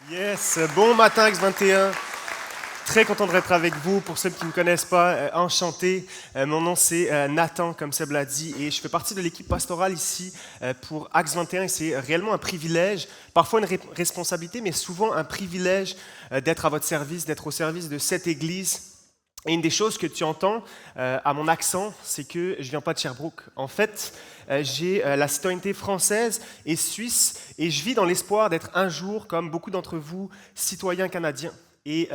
Yes, bon matin X21. Très content d'être avec vous. Pour ceux qui ne me connaissent pas, enchanté. Mon nom c'est Nathan, comme Seb l'a dit, et je fais partie de l'équipe pastorale ici pour Axe 21. Et c'est réellement un privilège, parfois une responsabilité, mais souvent un privilège d'être à votre service, d'être au service de cette église. Et une des choses que tu entends à mon accent, c'est que je viens pas de Sherbrooke. En fait, j'ai la citoyenneté française et suisse, et je vis dans l'espoir d'être un jour, comme beaucoup d'entre vous, citoyen canadien. Et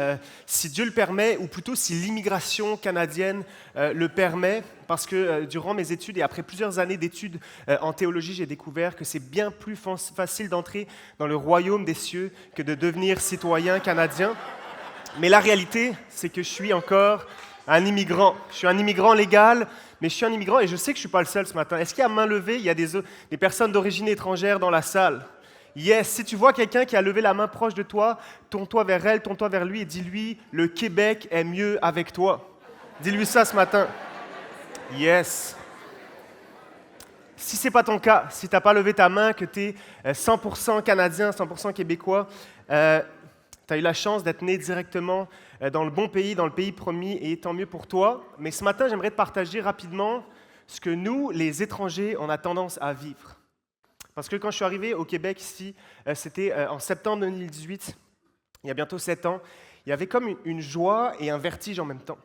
si Dieu le permet, ou plutôt si l'immigration canadienne le permet, parce que durant mes études et après plusieurs années d'études en théologie, j'ai découvert que c'est bien plus facile d'entrer dans le royaume des cieux que de devenir citoyen canadien. Mais la réalité, c'est que je suis encore un immigrant. Je suis un immigrant légal, mais je suis un immigrant et je sais que je ne suis pas le seul ce matin. Est-ce qu'il y a main levée, il y a des personnes d'origine étrangère dans la salle? Yes, si tu vois quelqu'un qui a levé la main proche de toi, tourne-toi vers elle, tourne-toi vers lui et dis-lui, le Québec est mieux avec toi. Dis-lui ça ce matin. Yes. Si ce n'est pas ton cas, si tu n'as pas levé ta main, que tu es 100% canadien, 100% québécois, tu as eu la chance d'être né directement dans le bon pays, dans le pays promis, et tant mieux pour toi. Mais ce matin, j'aimerais te partager rapidement ce que nous, les étrangers, on a tendance à vivre. Parce que quand je suis arrivé au Québec ici, c'était en septembre 2018, il y a bientôt 7 ans, il y avait comme une joie et un vertige en même temps.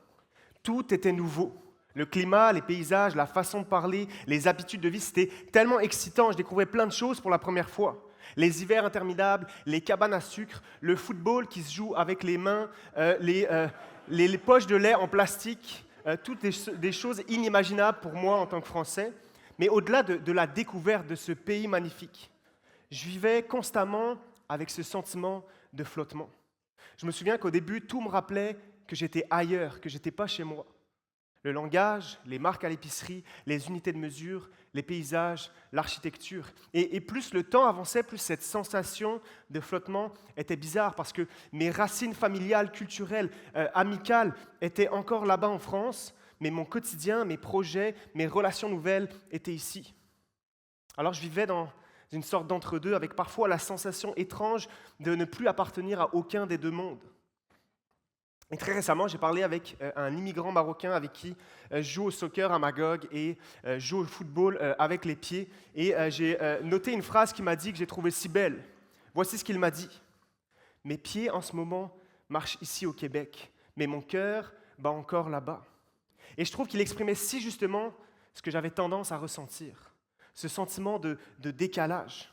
Tout était nouveau. Le climat, les paysages, la façon de parler, les habitudes de vie, c'était tellement excitant. Je découvrais plein de choses pour la première fois. Les hivers interminables, les cabanes à sucre, le football qui se joue avec les mains, les poches de lait en plastique, toutes des choses inimaginables pour moi en tant que Français. Mais au-delà de la découverte de ce pays magnifique, je vivais constamment avec ce sentiment de flottement. Je me souviens qu'au début, tout me rappelait que j'étais ailleurs, que je n'étais pas chez moi. Le langage, les marques à l'épicerie, les unités de mesure, les paysages, l'architecture. Et plus le temps avançait, plus cette sensation de flottement était bizarre parce que mes racines familiales, culturelles, amicales étaient encore là-bas en France, mais mon quotidien, mes projets, mes relations nouvelles étaient ici. Alors je vivais dans une sorte d'entre-deux avec parfois la sensation étrange de ne plus appartenir à aucun des deux mondes. Et très récemment, j'ai parlé avec un immigrant marocain avec qui je joue au soccer à Magog et joue au football avec les pieds. Et j'ai noté une phrase qui m'a dit que j'ai trouvée si belle. Voici ce qu'il m'a dit. Mes pieds en ce moment marchent ici au Québec, mais mon cœur bat encore là-bas. Et je trouve qu'il exprimait si justement ce que j'avais tendance à ressentir, ce sentiment de décalage.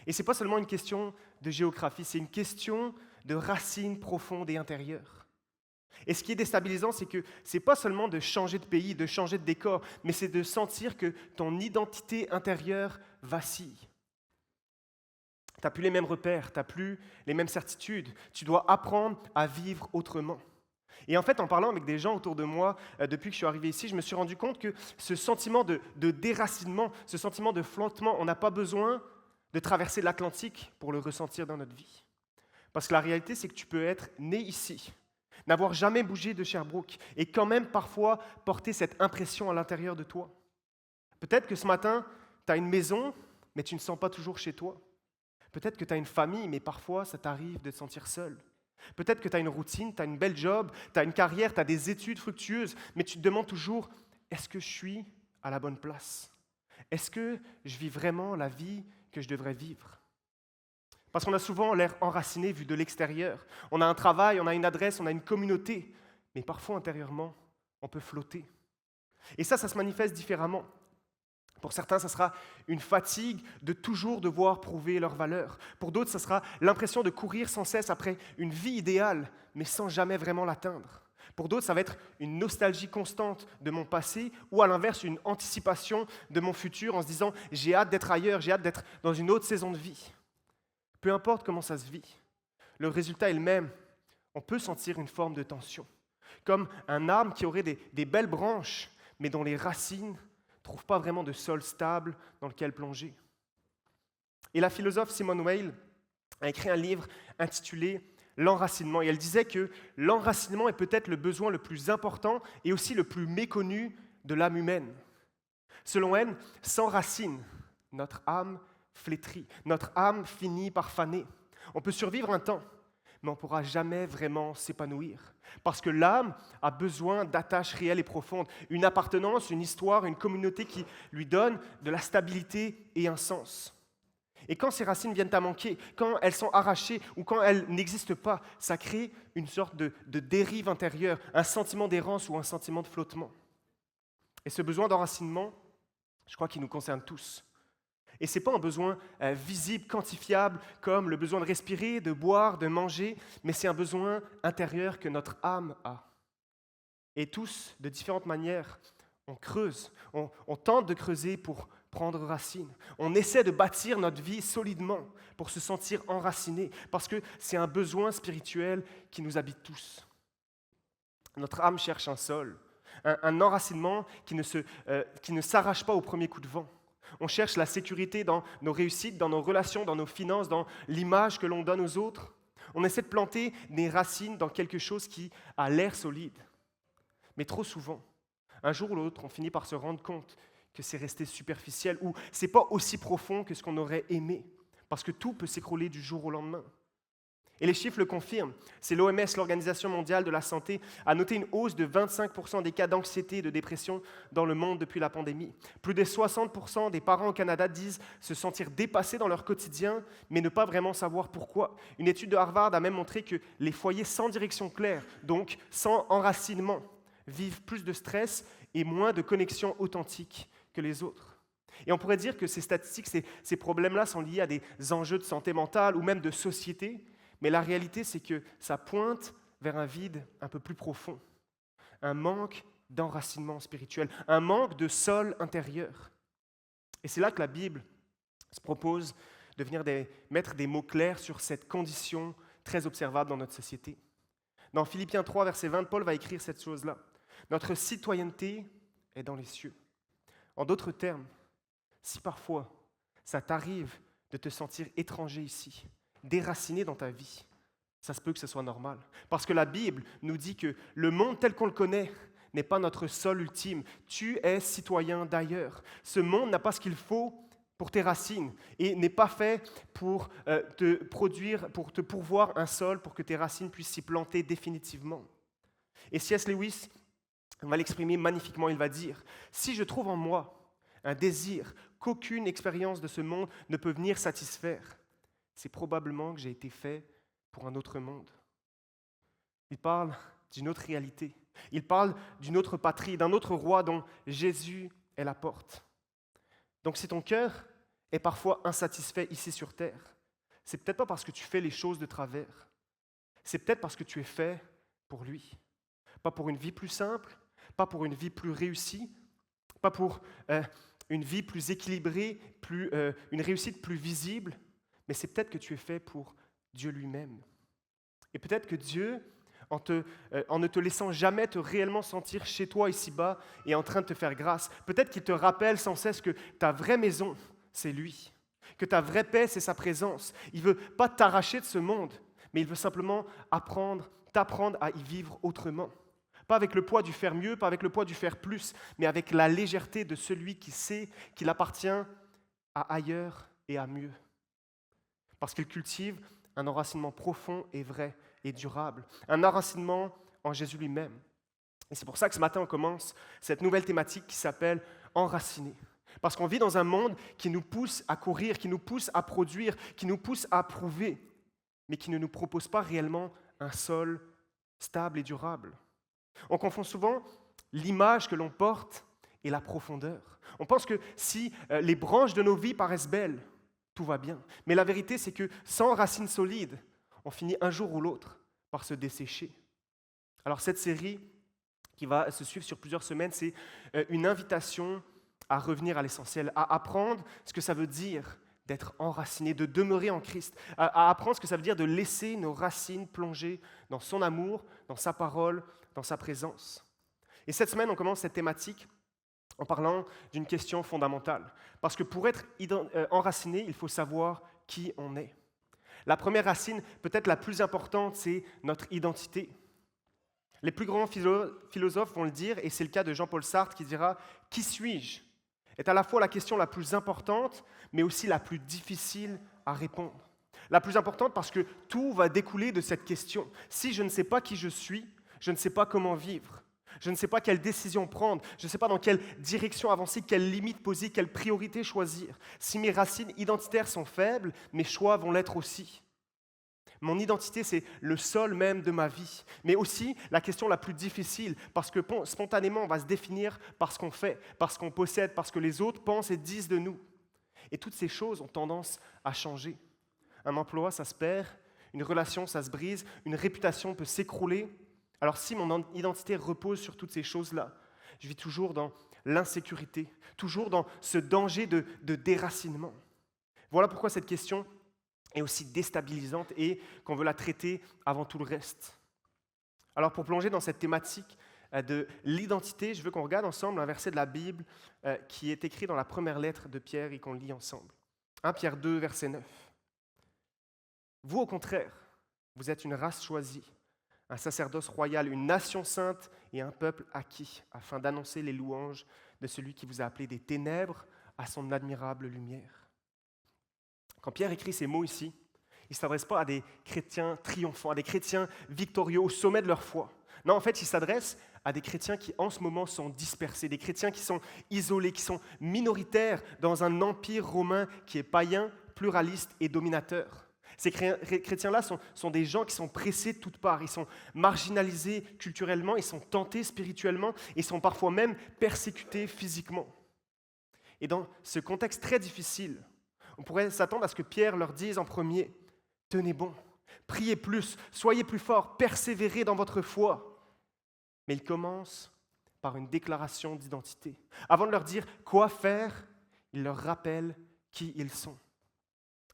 Et ce n'est pas seulement une question de géographie, c'est une question de racines profondes et intérieures. Et ce qui est déstabilisant, c'est que ce n'est pas seulement de changer de pays, de changer de décor, mais c'est de sentir que ton identité intérieure vacille. Tu n'as plus les mêmes repères, tu n'as plus les mêmes certitudes. Tu dois apprendre à vivre autrement. Et en fait, en parlant avec des gens autour de moi, depuis que je suis arrivé ici, je me suis rendu compte que ce sentiment de déracinement, ce sentiment de flottement, on n'a pas besoin de traverser l'Atlantique pour le ressentir dans notre vie. Parce que la réalité, c'est que tu peux être né ici, n'avoir jamais bougé de Sherbrooke et quand même parfois porter cette impression à l'intérieur de toi. Peut-être que ce matin, tu as une maison, mais tu ne sens pas toujours chez toi. Peut-être que tu as une famille, mais parfois ça t'arrive de te sentir seul. Peut-être que tu as une routine, tu as une belle job, tu as une carrière, tu as des études fructueuses, mais tu te demandes toujours, est-ce que je suis à la bonne place? Est-ce que je vis vraiment la vie que je devrais vivre? Parce qu'on a souvent l'air enraciné vu de l'extérieur. On a un travail, on a une adresse, on a une communauté, mais parfois intérieurement, on peut flotter. Et ça se manifeste différemment. Pour certains, ça sera une fatigue de toujours devoir prouver leur valeur. Pour d'autres, ça sera l'impression de courir sans cesse après une vie idéale, mais sans jamais vraiment l'atteindre. Pour d'autres, ça va être une nostalgie constante de mon passé ou à l'inverse, une anticipation de mon futur en se disant « j'ai hâte d'être ailleurs, j'ai hâte d'être dans une autre saison de vie ». Peu importe comment ça se vit, le résultat est le même. On peut sentir une forme de tension, comme un arbre qui aurait des belles branches, mais dont les racines ne trouvent pas vraiment de sol stable dans lequel plonger. Et la philosophe Simone Weil a écrit un livre intitulé « L'enracinement ». Et elle disait que l'enracinement est peut-être le besoin le plus important et aussi le plus méconnu de l'âme humaine. Selon elle, sans racines, notre âme flétrit. Notre âme finit par faner. On peut survivre un temps, mais on ne pourra jamais vraiment s'épanouir. Parce que l'âme a besoin d'attaches réelles et profondes, une appartenance, une histoire, une communauté qui lui donne de la stabilité et un sens. Et quand ces racines viennent à manquer, quand elles sont arrachées ou quand elles n'existent pas, ça crée une sorte de dérive intérieure, un sentiment d'errance ou un sentiment de flottement. Et ce besoin d'enracinement, je crois qu'il nous concerne tous. Et ce n'est pas un besoin visible, quantifiable, comme le besoin de respirer, de boire, de manger, mais c'est un besoin intérieur que notre âme a. Et tous, de différentes manières, on creuse, on tente de creuser pour prendre racine. On essaie de bâtir notre vie solidement pour se sentir enraciné, parce que c'est un besoin spirituel qui nous habite tous. Notre âme cherche un sol, un enracinement qui ne s'arrache pas au premier coup de vent. On cherche la sécurité dans nos réussites, dans nos relations, dans nos finances, dans l'image que l'on donne aux autres. On essaie de planter des racines dans quelque chose qui a l'air solide. Mais trop souvent, un jour ou l'autre, on finit par se rendre compte que c'est resté superficiel ou c'est pas aussi profond que ce qu'on aurait aimé, parce que tout peut s'écrouler du jour au lendemain. Et les chiffres le confirment. C'est l'OMS, l'Organisation mondiale de la santé, a noté une hausse de 25% des cas d'anxiété et de dépression dans le monde depuis la pandémie. Plus de 60% des parents au Canada disent se sentir dépassés dans leur quotidien, mais ne pas vraiment savoir pourquoi. Une étude de Harvard a même montré que les foyers sans direction claire, donc sans enracinement, vivent plus de stress et moins de connexion authentique que les autres. Et on pourrait dire que ces statistiques, ces problèmes-là sont liés à des enjeux de santé mentale ou même de société, mais la réalité, c'est que ça pointe vers un vide un peu plus profond, un manque d'enracinement spirituel, un manque de sol intérieur. Et c'est là que la Bible se propose de venir mettre des mots clairs sur cette condition très observable dans notre société. Dans Philippiens 3, verset 20, Paul va écrire cette chose-là. Notre citoyenneté est dans les cieux. En d'autres termes, si parfois ça t'arrive de te sentir étranger ici, déraciné dans ta vie, ça se peut que ce soit normal. Parce que la Bible nous dit que le monde tel qu'on le connaît n'est pas notre sol ultime. Tu es citoyen d'ailleurs. Ce monde n'a pas ce qu'il faut pour tes racines et n'est pas fait pour te produire, pour te pourvoir un sol pour que tes racines puissent s'y planter définitivement. Et C.S. Lewis va l'exprimer magnifiquement. Il va dire « Si je trouve en moi un désir qu'aucune expérience de ce monde ne peut venir satisfaire, c'est probablement que j'ai été fait pour un autre monde. » Il parle d'une autre réalité. Il parle d'une autre patrie, d'un autre roi dont Jésus est la porte. Donc si ton cœur est parfois insatisfait ici sur terre, c'est peut-être pas parce que tu fais les choses de travers. C'est peut-être parce que tu es fait pour lui. Pas pour une vie plus simple, pas pour une vie plus réussie, pas pour une vie plus équilibrée, une réussite plus visible, mais c'est peut-être que tu es fait pour Dieu lui-même. Et peut-être que Dieu, en ne te laissant jamais te réellement sentir chez toi ici-bas, est en train de te faire grâce. Peut-être qu'il te rappelle sans cesse que ta vraie maison, c'est lui. Que ta vraie paix, c'est sa présence. Il ne veut pas t'arracher de ce monde, mais il veut simplement t'apprendre à y vivre autrement. Pas avec le poids du faire mieux, pas avec le poids du faire plus, mais avec la légèreté de celui qui sait qu'il appartient à ailleurs et à mieux. Parce qu'il cultive un enracinement profond et vrai et durable, un enracinement en Jésus lui-même. Et c'est pour ça que ce matin, on commence cette nouvelle thématique qui s'appelle « Enraciner ». Parce qu'on vit dans un monde qui nous pousse à courir, qui nous pousse à produire, qui nous pousse à prouver, mais qui ne nous propose pas réellement un sol stable et durable. On confond souvent l'image que l'on porte et la profondeur. On pense que si les branches de nos vies paraissent belles, tout va bien. Mais la vérité, c'est que sans racines solides, on finit un jour ou l'autre par se dessécher. Alors cette série qui va se suivre sur plusieurs semaines, c'est une invitation à revenir à l'essentiel, à apprendre ce que ça veut dire d'être enraciné, de demeurer en Christ, à apprendre ce que ça veut dire de laisser nos racines plonger dans son amour, dans sa parole, dans sa présence. Et cette semaine, on commence cette thématique en parlant d'une question fondamentale. Parce que pour être enraciné, il faut savoir qui on est. La première racine, peut-être la plus importante, c'est notre identité. Les plus grands philosophes vont le dire, et c'est le cas de Jean-Paul Sartre qui dira « Qui suis-je » est à la fois la question la plus importante, mais aussi la plus difficile à répondre. La plus importante parce que tout va découler de cette question. Si je ne sais pas qui je suis, je ne sais pas comment vivre. Je ne sais pas quelle décision prendre. Je ne sais pas dans quelle direction avancer, quelles limites poser, quelles priorités choisir. Si mes racines identitaires sont faibles, mes choix vont l'être aussi. Mon identité, c'est le sol même de ma vie. Mais aussi la question la plus difficile, parce que spontanément, on va se définir par ce qu'on fait, par ce qu'on possède, par ce que les autres pensent et disent de nous. Et toutes ces choses ont tendance à changer. Un emploi, ça se perd, une relation, ça se brise, une réputation peut s'écrouler. Alors si mon identité repose sur toutes ces choses-là, je vis toujours dans l'insécurité, toujours dans ce danger de déracinement. Voilà pourquoi cette question est aussi déstabilisante et qu'on veut la traiter avant tout le reste. Alors pour plonger dans cette thématique de l'identité, je veux qu'on regarde ensemble un verset de la Bible qui est écrit dans la première lettre de Pierre et qu'on lit ensemble. 1 Pierre 2, verset 9. Vous, au contraire, vous êtes une race choisie, un sacerdoce royal, une nation sainte et un peuple acquis, afin d'annoncer les louanges de celui qui vous a appelé des ténèbres à son admirable lumière. Quand Pierre écrit ces mots ici, il ne s'adresse pas à des chrétiens triomphants, à des chrétiens victorieux au sommet de leur foi. Non, en fait, il s'adresse à des chrétiens qui, en ce moment, sont dispersés, des chrétiens qui sont isolés, qui sont minoritaires dans un empire romain qui est païen, pluraliste et dominateur. Ces chrétiens-là sont des gens qui sont pressés de toutes parts, ils sont marginalisés culturellement, ils sont tentés spirituellement, ils sont parfois même persécutés physiquement. Et dans ce contexte très difficile, on pourrait s'attendre à ce que Pierre leur dise en premier, « Tenez bon, priez plus, soyez plus forts, persévérez dans votre foi. » Mais il commence par une déclaration d'identité. Avant de leur dire quoi faire, il leur rappelle qui ils sont.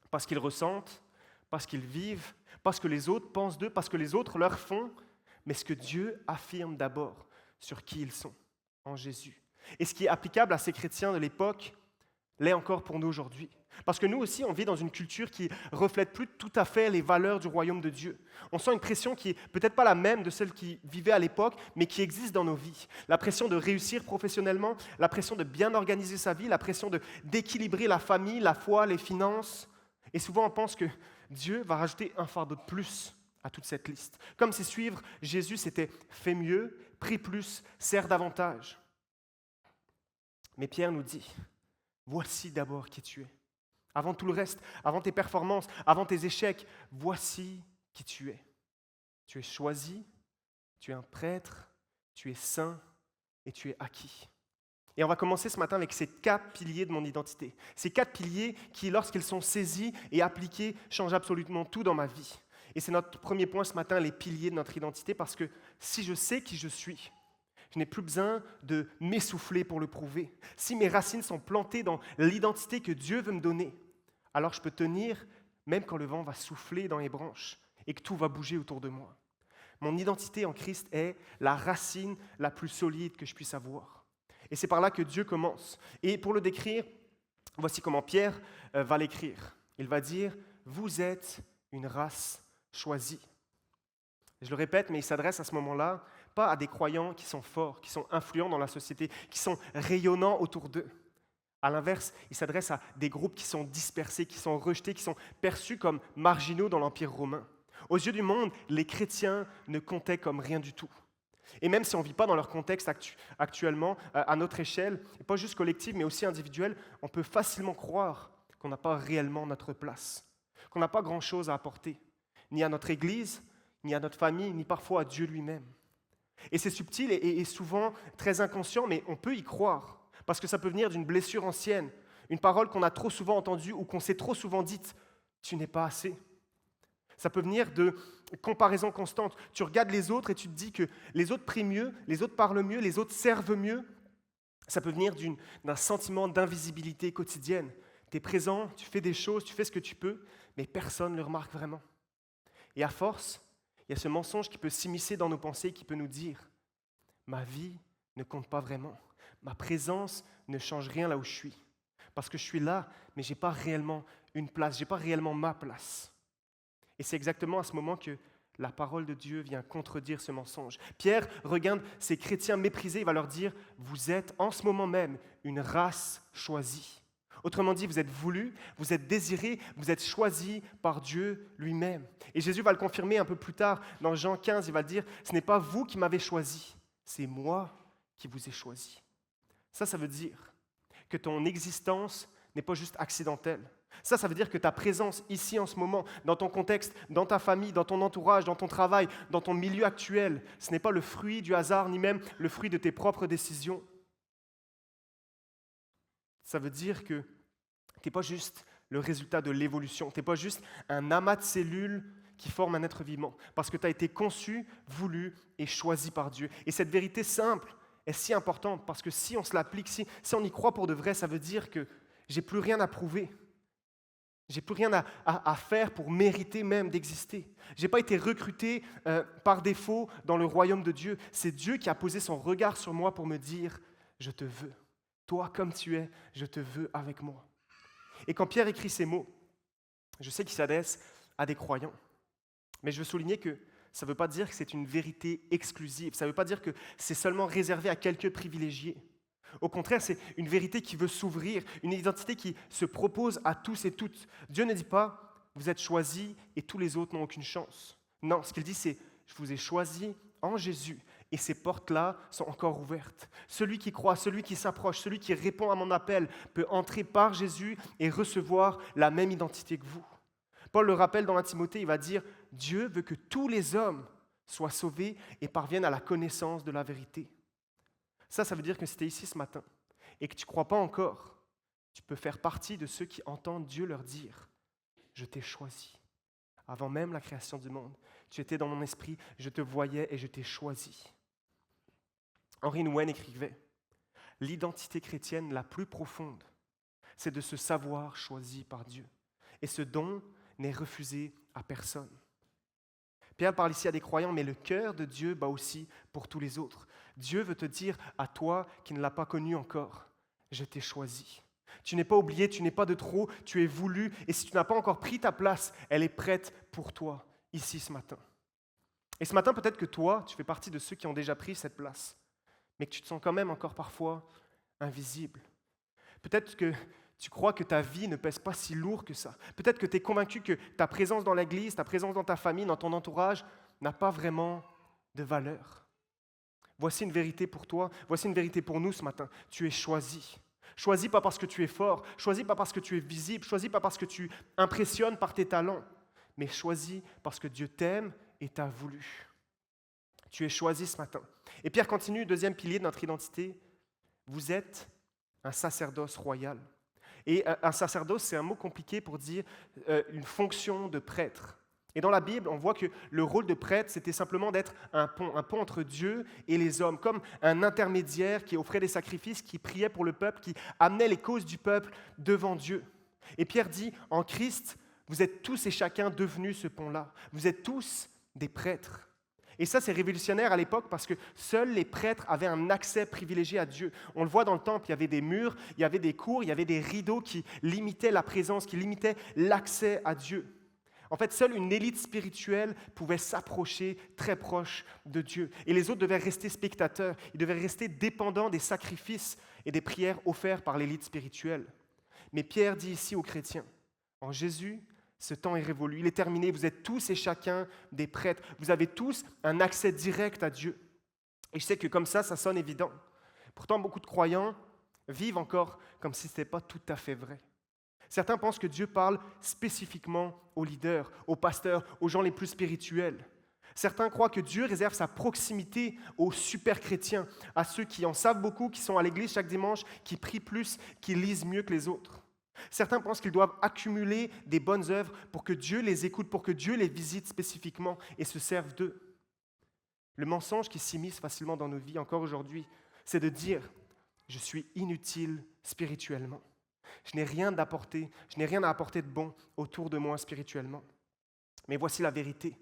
Parce qu'ils ressentent, parce qu'ils vivent, parce que les autres pensent d'eux, parce que les autres leur font, mais ce que Dieu affirme d'abord sur qui ils sont, en Jésus. Et ce qui est applicable à ces chrétiens de l'époque l'est encore pour nous aujourd'hui. Parce que nous aussi, on vit dans une culture qui ne reflète plus tout à fait les valeurs du royaume de Dieu. On sent une pression qui n'est peut-être pas la même de celle qui vivait à l'époque, mais qui existe dans nos vies. La pression de réussir professionnellement, la pression de bien organiser sa vie, la pression d'équilibrer la famille, la foi, les finances. Et souvent, on pense que Dieu va rajouter un fardeau de plus à toute cette liste. Comme si suivre Jésus, c'était fais mieux, prie plus, sers davantage. Mais Pierre nous dit, voici d'abord qui tu es. Avant tout le reste, avant tes performances, avant tes échecs, voici qui tu es. Tu es choisi, tu es un prêtre, tu es saint et tu es acquis. Et on va commencer ce matin avec ces 4 piliers de mon identité. Ces 4 piliers qui, lorsqu'ils sont saisis et appliqués, changent absolument tout dans ma vie. Et c'est notre premier point ce matin, les piliers de notre identité, parce que si je sais qui je suis, je n'ai plus besoin de m'essouffler pour le prouver. Si mes racines sont plantées dans l'identité que Dieu veut me donner, alors je peux tenir même quand le vent va souffler dans les branches et que tout va bouger autour de moi. Mon identité en Christ est la racine la plus solide que je puisse avoir. Et c'est par là que Dieu commence. Et pour le décrire, voici comment Pierre va l'écrire. Il va dire « Vous êtes une race choisie ». Je le répète, mais il s'adresse à ce moment-là pas à des croyants qui sont forts, qui sont influents dans la société, qui sont rayonnants autour d'eux. À l'inverse, il s'adresse à des groupes qui sont dispersés, qui sont rejetés, qui sont perçus comme marginaux dans l'Empire romain. Aux yeux du monde, les chrétiens ne comptaient comme rien du tout. Et même si on ne vit pas dans leur contexte actuellement, à notre échelle, et pas juste collective, mais aussi individuelle, on peut facilement croire qu'on n'a pas réellement notre place, qu'on n'a pas grand-chose à apporter, ni à notre Église, ni à notre famille, ni parfois à Dieu lui-même. Et c'est subtil et souvent très inconscient, mais on peut y croire, parce que ça peut venir d'une blessure ancienne, une parole qu'on a trop souvent entendue ou qu'on s'est trop souvent dite, « tu n'es pas assez ». Ça peut venir de comparaison constante. Tu regardes les autres et tu te dis que les autres prient mieux, les autres parlent mieux, les autres servent mieux. Ça peut venir d'un sentiment d'invisibilité quotidienne. Tu es présent, tu fais des choses, tu fais ce que tu peux, mais personne ne le remarque vraiment. Et à force, il y a ce mensonge qui peut s'immiscer dans nos pensées, qui peut nous dire « ma vie ne compte pas vraiment, ma présence ne change rien là où je suis, parce que je suis là, mais je n'ai pas réellement une place, je n'ai pas réellement ma place. » Et c'est exactement à ce moment que la parole de Dieu vient contredire ce mensonge. Pierre regarde ces chrétiens méprisés, il va leur dire « Vous êtes en ce moment même une race choisie. Autrement dit, vous êtes voulu, vous êtes désiré, vous êtes choisi par Dieu lui-même. Et Jésus va le confirmer un peu plus tard, dans Jean 15, il va dire, « Ce n'est pas vous qui m'avez choisi, c'est moi qui vous ai choisi. » Ça veut dire que ton existence n'est pas juste accidentelle. Ça veut dire que ta présence ici en ce moment, dans ton contexte, dans ta famille, dans ton entourage, dans ton travail, dans ton milieu actuel, ce n'est pas le fruit du hasard, ni même le fruit de tes propres décisions. Ça veut dire que tu n'es pas juste le résultat de l'évolution, tu n'es pas juste un amas de cellules qui forment un être vivant, parce que tu as été conçu, voulu et choisi par Dieu. Et cette vérité simple est si importante, parce que si on se l'applique, si on y croit pour de vrai, ça veut dire que j'ai plus rien à prouver. J'ai plus rien à faire pour mériter même d'exister. Je n'ai pas été recruté par défaut dans le royaume de Dieu. C'est Dieu qui a posé son regard sur moi pour me dire « Je te veux. Toi, comme tu es, je te veux avec moi. » Et quand Pierre écrit ces mots, je sais qu'il s'adresse à des croyants. Mais je veux souligner que ça ne veut pas dire que c'est une vérité exclusive. Ça ne veut pas dire que c'est seulement réservé à quelques privilégiés. Au contraire, c'est une vérité qui veut s'ouvrir, une identité qui se propose à tous et toutes. Dieu ne dit pas « vous êtes choisis et tous les autres n'ont aucune chance ». Non, ce qu'il dit c'est « je vous ai choisis en Jésus et ces portes-là sont encore ouvertes. Celui qui croit, celui qui s'approche, celui qui répond à mon appel peut entrer par Jésus et recevoir la même identité que vous. » Paul le rappelle dans 1 Timothée, il va dire « Dieu veut que tous les hommes soient sauvés et parviennent à la connaissance de la vérité. » Ça veut dire que si tu es ici ce matin et que tu ne crois pas encore, tu peux faire partie de ceux qui entendent Dieu leur dire « Je t'ai choisi. Avant même la création du monde, tu étais dans mon esprit, je te voyais et je t'ai choisi. » Henri Nouwen écrivait « L'identité chrétienne la plus profonde, c'est de se savoir choisi par Dieu. Et ce don n'est refusé à personne. » Pierre parle ici à des croyants, mais le cœur de Dieu bat aussi pour tous les autres. Dieu veut te dire à toi qui ne l'as pas connu encore, je t'ai choisi. Tu n'es pas oublié, tu n'es pas de trop, tu es voulu, et si tu n'as pas encore pris ta place, elle est prête pour toi, ici ce matin. Et ce matin, peut-être que toi, tu fais partie de ceux qui ont déjà pris cette place, mais que tu te sens quand même encore parfois invisible. Peut-être que tu crois que ta vie ne pèse pas si lourd que ça. Peut-être que tu es convaincu que ta présence dans l'Église, ta présence dans ta famille, dans ton entourage, n'a pas vraiment de valeur. Voici une vérité pour toi, voici une vérité pour nous ce matin. Tu es choisi. Choisi pas parce que tu es fort, choisi pas parce que tu es visible, choisi pas parce que tu impressionnes par tes talents, mais choisi parce que Dieu t'aime et t'a voulu. Tu es choisi ce matin. Et Pierre continue, deuxième pilier de notre identité, vous êtes un sacerdoce royal. Et un sacerdoce, c'est un mot compliqué pour dire une fonction de prêtre. Et dans la Bible, on voit que le rôle de prêtre, c'était simplement d'être un pont entre Dieu et les hommes, comme un intermédiaire qui offrait des sacrifices, qui priait pour le peuple, qui amenait les causes du peuple devant Dieu. Et Pierre dit, en Christ, vous êtes tous et chacun devenus ce pont-là. Vous êtes tous des prêtres. Et ça, c'est révolutionnaire à l'époque parce que seuls les prêtres avaient un accès privilégié à Dieu. On le voit dans le temple, il y avait des murs, il y avait des cours, il y avait des rideaux qui limitaient la présence, qui limitaient l'accès à Dieu. En fait, seule une élite spirituelle pouvait s'approcher très proche de Dieu. Et les autres devaient rester spectateurs, ils devaient rester dépendants des sacrifices et des prières offerts par l'élite spirituelle. Mais Pierre dit ici aux chrétiens, en Jésus, ce temps est révolu, il est terminé, vous êtes tous et chacun des prêtres, vous avez tous un accès direct à Dieu. Et je sais que comme ça sonne évident. Pourtant, beaucoup de croyants vivent encore comme si ce n'était pas tout à fait vrai. Certains pensent que Dieu parle spécifiquement aux leaders, aux pasteurs, aux gens les plus spirituels. Certains croient que Dieu réserve sa proximité aux super chrétiens, à ceux qui en savent beaucoup, qui sont à l'église chaque dimanche, qui prient plus, qui lisent mieux que les autres. Certains pensent qu'ils doivent accumuler des bonnes œuvres pour que Dieu les écoute, pour que Dieu les visite spécifiquement et se serve d'eux. Le mensonge qui s'immisce facilement dans nos vies encore aujourd'hui, c'est de dire « je suis inutile spirituellement ». Je n'ai rien d'apporter, je n'ai rien à apporter de bon autour de moi spirituellement. Mais voici la vérité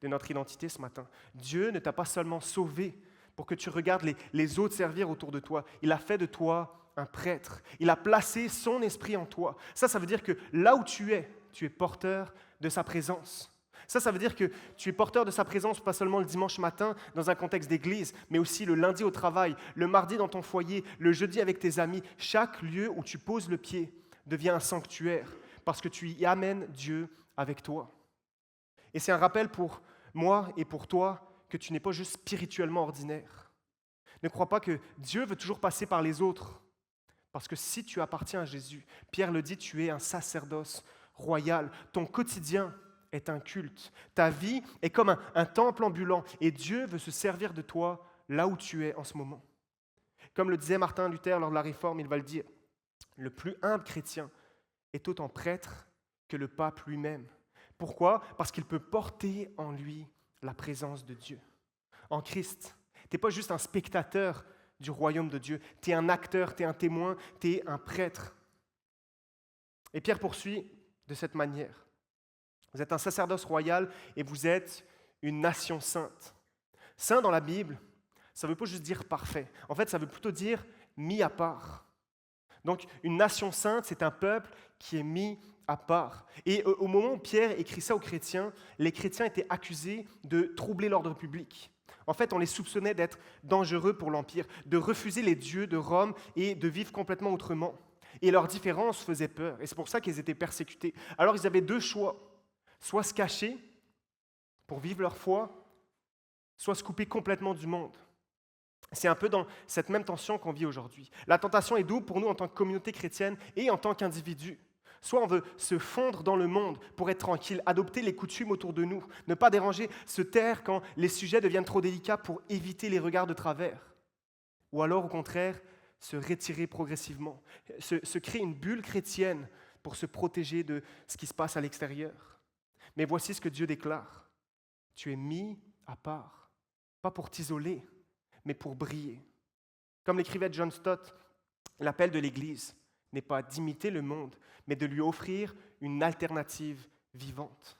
de notre identité ce matin. Dieu ne t'a pas seulement sauvé pour que tu regardes les autres servir autour de toi. Il a fait de toi un prêtre. Il a placé son esprit en toi. Ça veut dire que là où tu es porteur de sa présence. Ça veut dire que tu es porteur de sa présence, pas seulement le dimanche matin dans un contexte d'église, mais aussi le lundi au travail, le mardi dans ton foyer, le jeudi avec tes amis. Chaque lieu où tu poses le pied, devient un sanctuaire parce que tu y amènes Dieu avec toi. Et c'est un rappel pour moi et pour toi que tu n'es pas juste spirituellement ordinaire. Ne crois pas que Dieu veut toujours passer par les autres. Parce que si tu appartiens à Jésus, Pierre le dit, tu es un sacerdoce royal. Ton quotidien est un culte. Ta vie est comme un temple ambulant et Dieu veut se servir de toi là où tu es en ce moment. Comme le disait Martin Luther lors de la Réforme, il va le dire, le plus humble chrétien est autant prêtre que le pape lui-même. Pourquoi? Parce qu'il peut porter en lui la présence de Dieu. En Christ, tu n'es pas juste un spectateur du royaume de Dieu, tu es un acteur, tu es un témoin, tu es un prêtre. Et Pierre poursuit de cette manière. Vous êtes un sacerdoce royal et vous êtes une nation sainte. Saint dans la Bible, ça ne veut pas juste dire parfait. En fait, ça veut plutôt dire mis à part. Donc, une nation sainte, c'est un peuple qui est mis à part. Et au moment où Pierre écrit ça aux chrétiens, les chrétiens étaient accusés de troubler l'ordre public. En fait, on les soupçonnait d'être dangereux pour l'Empire, de refuser les dieux de Rome et de vivre complètement autrement. Et leurs différences faisaient peur, et c'est pour ça qu'ils étaient persécutés. Alors, ils avaient deux choix, soit se cacher pour vivre leur foi, soit se couper complètement du monde. C'est un peu dans cette même tension qu'on vit aujourd'hui. La tentation est double pour nous en tant que communauté chrétienne et en tant qu'individu. Soit on veut se fondre dans le monde pour être tranquille, adopter les coutumes autour de nous, ne pas déranger, se taire quand les sujets deviennent trop délicats pour éviter les regards de travers. Ou alors, au contraire, se retirer progressivement, se créer une bulle chrétienne pour se protéger de ce qui se passe à l'extérieur. Mais voici ce que Dieu déclare. Tu es mis à part, pas pour t'isoler, mais pour briller. Comme l'écrivait John Stott, l'appel de l'Église n'est pas d'imiter le monde, mais de lui offrir une alternative vivante.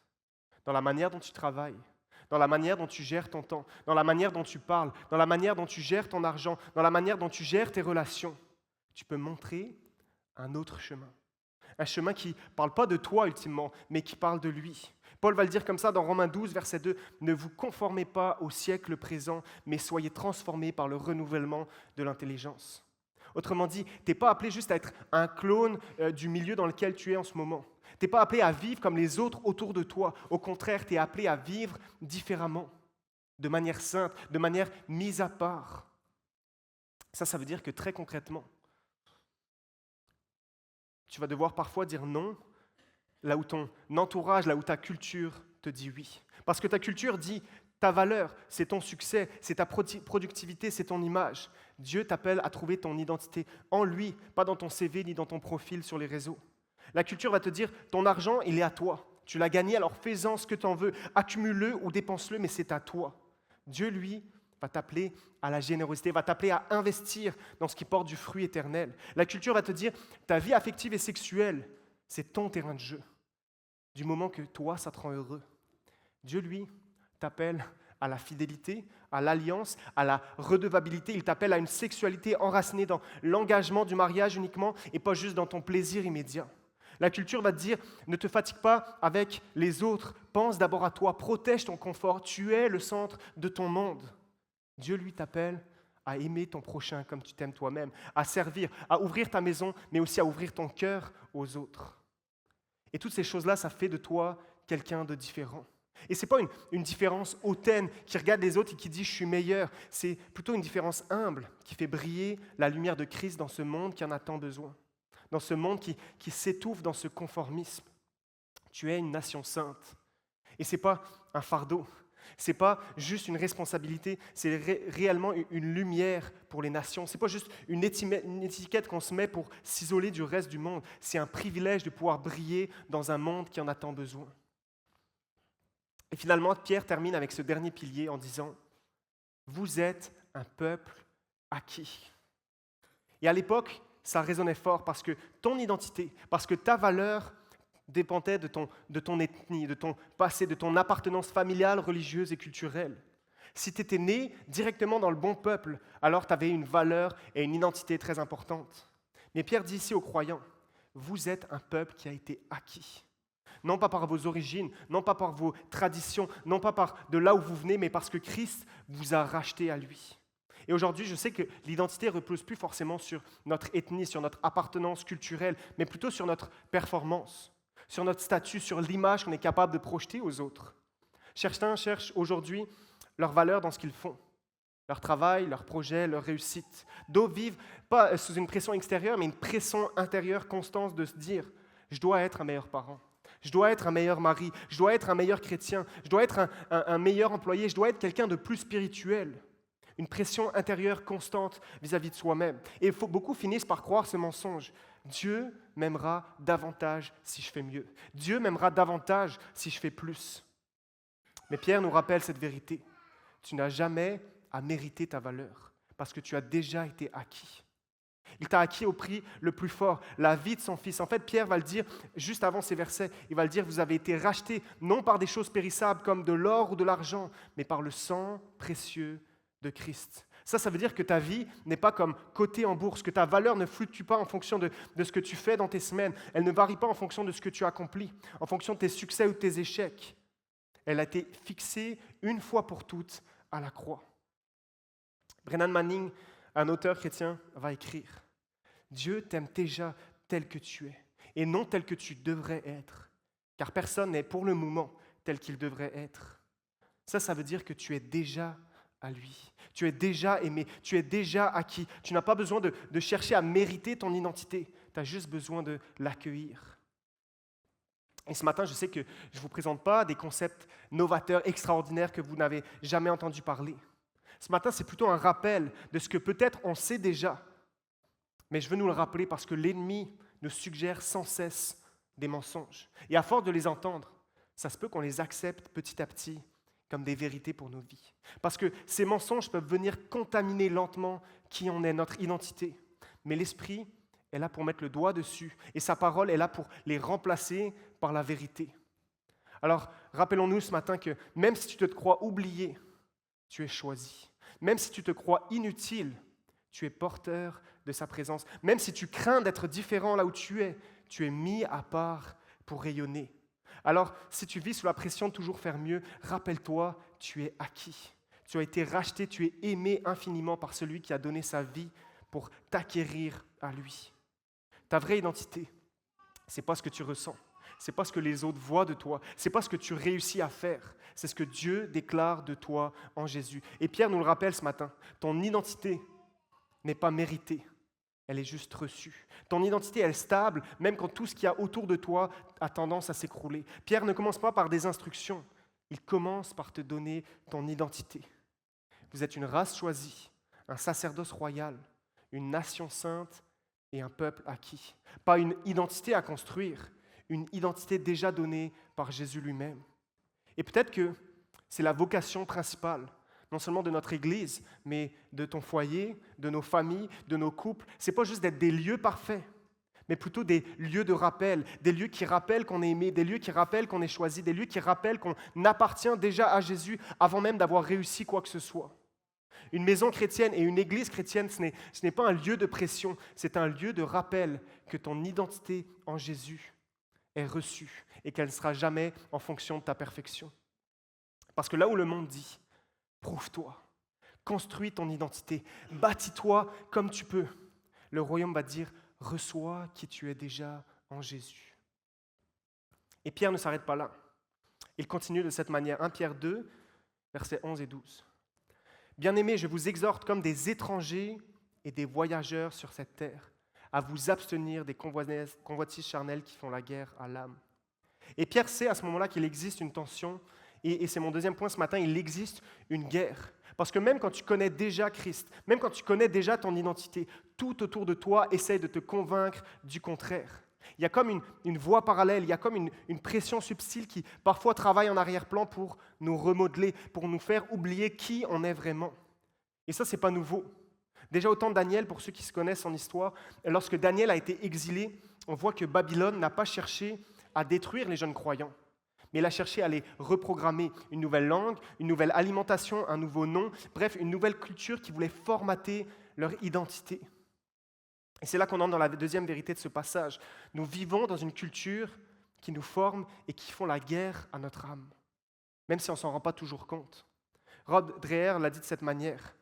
Dans la manière dont tu travailles, dans la manière dont tu gères ton temps, dans la manière dont tu parles, dans la manière dont tu gères ton argent, dans la manière dont tu gères tes relations, tu peux montrer un autre chemin. Un chemin qui ne parle pas de toi ultimement, mais qui parle de lui. Paul va le dire comme ça dans Romains 12, verset 2, « Ne vous conformez pas au siècle présent, mais soyez transformés par le renouvellement de l'intelligence. » Autrement dit, tu n'es pas appelé juste à être un clone du milieu dans lequel tu es en ce moment. Tu n'es pas appelé à vivre comme les autres autour de toi. Au contraire, tu es appelé à vivre différemment, de manière sainte, de manière mise à part. Ça veut dire que très concrètement, tu vas devoir parfois dire non là où ton entourage, là où ta culture te dit oui. Parce que ta culture dit ta valeur, c'est ton succès, c'est ta productivité, c'est ton image. Dieu t'appelle à trouver ton identité en lui, pas dans ton CV ni dans ton profil sur les réseaux. La culture va te dire ton argent, il est à toi. Tu l'as gagné, alors fais-en ce que tu en veux. Accumule-le ou dépense-le, mais c'est à toi. Dieu, lui, va t'appeler à la générosité, va t'appeler à investir dans ce qui porte du fruit éternel. La culture va te dire ta vie affective et sexuelle, c'est ton terrain de jeu. Du moment que toi, ça te rend heureux. Dieu, lui, t'appelle à la fidélité, à l'alliance, à la redevabilité. Il t'appelle à une sexualité enracinée dans l'engagement du mariage uniquement et pas juste dans ton plaisir immédiat. La culture va te dire, ne te fatigue pas avec les autres, pense d'abord à toi, protège ton confort, tu es le centre de ton monde. Dieu, lui, t'appelle à aimer ton prochain comme tu t'aimes toi-même, à servir, à ouvrir ta maison, mais aussi à ouvrir ton cœur aux autres. Et toutes ces choses-là, ça fait de toi quelqu'un de différent. Et ce n'est pas une différence hautaine qui regarde les autres et qui dit « je suis meilleur ». C'est plutôt une différence humble qui fait briller la lumière de Christ dans ce monde qui en a tant besoin, dans ce monde qui s'étouffe dans ce conformisme. Tu es une nation sainte. Et ce n'est pas un fardeau, ce n'est pas juste une responsabilité, c'est réellement une lumière pour les nations. Ce n'est pas juste une étiquette qu'on se met pour s'isoler du reste du monde. C'est un privilège de pouvoir briller dans un monde qui en a tant besoin. Et finalement, Pierre termine avec ce dernier pilier en disant « Vous êtes un peuple acquis ». Et à l'époque, ça résonnait fort parce que ton identité, parce que ta valeur dépendait de ton ethnie, de ton passé, de ton appartenance familiale, religieuse et culturelle. Si tu étais né directement dans le bon peuple, alors tu avais une valeur et une identité très importante. Mais Pierre dit ici aux croyants « Vous êtes un peuple qui a été acquis ». Non pas par vos origines, non pas par vos traditions, non pas par de là où vous venez, mais parce que Christ vous a racheté à lui. Et aujourd'hui, je sais que l'identité ne repose plus forcément sur notre ethnie, sur notre appartenance culturelle, mais plutôt sur notre performance, sur notre statut, sur l'image qu'on est capable de projeter aux autres. Certains cherchent aujourd'hui leur valeur dans ce qu'ils font, leur travail, leur projet, leur réussite. D'autres vivent pas sous une pression extérieure, mais une pression intérieure constante de se dire « je dois être un meilleur parent, je dois être un meilleur mari, je dois être un meilleur chrétien, je dois être un meilleur employé, je dois être quelqu'un de plus spirituel ». Une pression intérieure constante vis-à-vis de soi-même. Et beaucoup finissent par croire ce mensonge. Dieu m'aimera davantage si je fais mieux. Dieu m'aimera davantage si je fais plus. Mais Pierre nous rappelle cette vérité. Tu n'as jamais à mériter ta valeur parce que tu as déjà été acquis. Il t'a acquis au prix le plus fort, la vie de son Fils. En fait, Pierre va le dire juste avant ces versets. Il va le dire, vous avez été rachetés non par des choses périssables comme de l'or ou de l'argent, mais par le sang précieux de Christ. Ça veut dire que ta vie n'est pas comme cotée en bourse, que ta valeur ne fluctue pas en fonction de ce que tu fais dans tes semaines. Elle ne varie pas en fonction de ce que tu accomplis, en fonction de tes succès ou de tes échecs. Elle a été fixée une fois pour toutes à la croix. Brennan Manning, un auteur chrétien, va écrire « Dieu t'aime déjà tel que tu es, et non tel que tu devrais être, car personne n'est pour le moment tel qu'il devrait être. » Ça veut dire que tu es déjà à lui. Tu es déjà aimé, tu es déjà acquis. Tu n'as pas besoin de chercher à mériter ton identité, tu as juste besoin de l'accueillir. Et ce matin, je sais que je ne vous présente pas des concepts novateurs, extraordinaires que vous n'avez jamais entendu parler. Ce matin, c'est plutôt un rappel de ce que peut-être on sait déjà, mais je veux nous le rappeler parce que l'ennemi nous suggère sans cesse des mensonges. Et à force de les entendre, ça se peut qu'on les accepte petit à petit comme des vérités pour nos vies. Parce que ces mensonges peuvent venir contaminer lentement qui on est, notre identité. Mais l'Esprit est là pour mettre le doigt dessus, et sa parole est là pour les remplacer par la vérité. Alors, rappelons-nous ce matin que même si tu te crois oublié, tu es choisi. Même si tu te crois inutile, tu es porteur de sa présence. Même si tu crains d'être différent là où tu es mis à part pour rayonner. Alors, si tu vis sous la pression de toujours faire mieux, rappelle-toi, tu es acquis. Tu as été racheté, tu es aimé infiniment par celui qui a donné sa vie pour t'acquérir à lui. Ta vraie identité, ce n'est pas ce que tu ressens, ce n'est pas ce que les autres voient de toi, ce n'est pas ce que tu réussis à faire, c'est ce que Dieu déclare de toi en Jésus. Et Pierre nous le rappelle ce matin, ton identité n'est pas méritée, elle est juste reçue. Ton identité est stable, même quand tout ce qu'il y a autour de toi a tendance à s'écrouler. Pierre ne commence pas par des instructions, il commence par te donner ton identité. Vous êtes une race choisie, un sacerdoce royal, une nation sainte et un peuple acquis. Pas une identité à construire, une identité déjà donnée par Jésus lui-même. Et peut-être que c'est la vocation principale, non seulement de notre Église, mais de ton foyer, de nos familles, de nos couples. Ce n'est pas juste d'être des lieux parfaits, mais plutôt des lieux de rappel, des lieux qui rappellent qu'on est aimé, des lieux qui rappellent qu'on est choisi, des lieux qui rappellent qu'on appartient déjà à Jésus avant même d'avoir réussi quoi que ce soit. Une maison chrétienne et une église chrétienne, ce n'est pas un lieu de pression, c'est un lieu de rappel que ton identité en Jésus est reçue et qu'elle ne sera jamais en fonction de ta perfection. Parce que là où le monde dit, prouve-toi, construis ton identité, bâtis-toi comme tu peux, le royaume va dire, reçois qui tu es déjà en Jésus. Et Pierre ne s'arrête pas là. Il continue de cette manière. 1 Pierre 2, versets 11 et 12. Bien-aimés, je vous exhorte comme des étrangers et des voyageurs sur cette terre, à vous abstenir des convoitises charnelles qui font la guerre à l'âme. Et Pierre sait à ce moment-là qu'il existe une tension, et c'est mon deuxième point ce matin, il existe une guerre. Parce que même quand tu connais déjà Christ, même quand tu connais déjà ton identité, tout autour de toi essaie de te convaincre du contraire. Il y a comme une voie parallèle, il y a comme une pression subtile qui parfois travaille en arrière-plan pour nous remodeler, pour nous faire oublier qui on est vraiment. Et ça, ce n'est pas nouveau. Déjà au temps de Daniel, pour ceux qui se connaissent en histoire, lorsque Daniel a été exilé, on voit que Babylone n'a pas cherché à détruire les jeunes croyants, mais il a cherché à les reprogrammer, une nouvelle langue, une nouvelle alimentation, un nouveau nom, bref, une nouvelle culture qui voulait formater leur identité. Et c'est là qu'on entre dans la deuxième vérité de ce passage. Nous vivons dans une culture qui nous forme et qui font la guerre à notre âme, même si on ne s'en rend pas toujours compte. Rod Dreher l'a dit de cette manière.